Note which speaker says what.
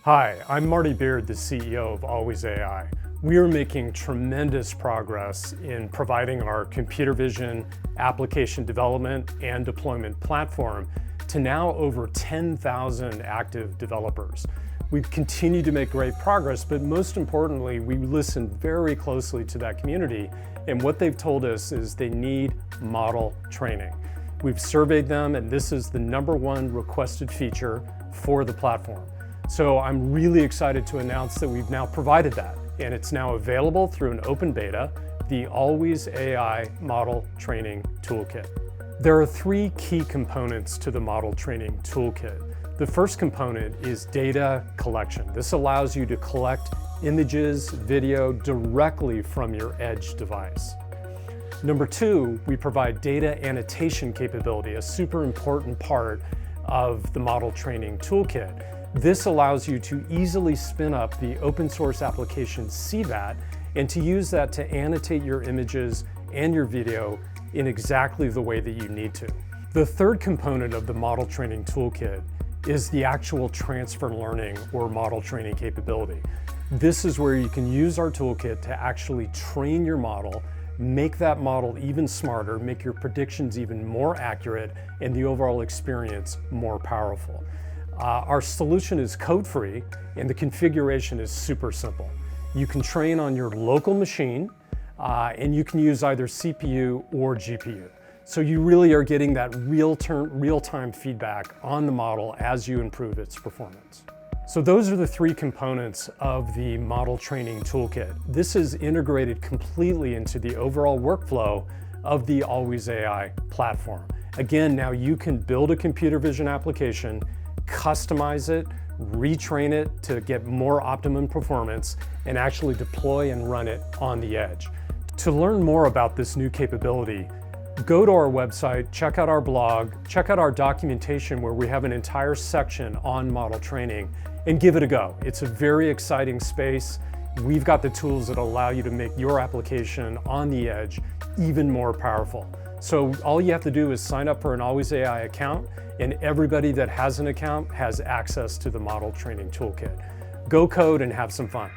Speaker 1: Hi, I'm Marty Beard, the CEO of alwaysAI. We are making tremendous progress in providing our computer vision application development and deployment platform to now over 10,000 active developers. We've continued to make great progress, but most importantly, we listen very closely to that community, and what they've told us is they need model training. We've surveyed them, and this is the #1 requested feature for the platform. So I'm really excited to announce that we've now provided that, and it's now available through an open beta, the alwaysAI Model Training Toolkit. There are 3 key components to the Model Training Toolkit. The first component is data collection. This allows you to collect images, video directly from your edge device. Number 2, we provide data annotation capability, a super important part of the Model Training Toolkit. This allows you to easily spin up the open source application CVAT and to use that to annotate your images and your video in exactly the way that you need to. The third component of the Model Training Toolkit is the actual transfer learning or model training capability. This is where you can use our toolkit to actually train your model, make that model even smarter, make your predictions even more accurate, and the overall experience more powerful. Our solution is code-free, and the configuration is super simple. You can train on your local machine, and you can use either CPU or GPU. So you really are getting that real-time feedback on the model as you improve its performance. So those are the 3 components of the Model Training Toolkit. This is integrated completely into the overall workflow of the alwaysAI platform. Again, now you can build a computer vision application, customize it, retrain it to get more optimum performance, and actually deploy and run it on the edge. To learn more about this new capability, go to our website, check out our blog, check out our documentation where we have an entire section on model training, and give it a go. It's a very exciting space. We've got the tools that allow you to make your application on the edge even more powerful. So all you have to do is sign up for an alwaysAI account, and everybody that has an account has access to the Model Training Toolkit. Go code and have some fun.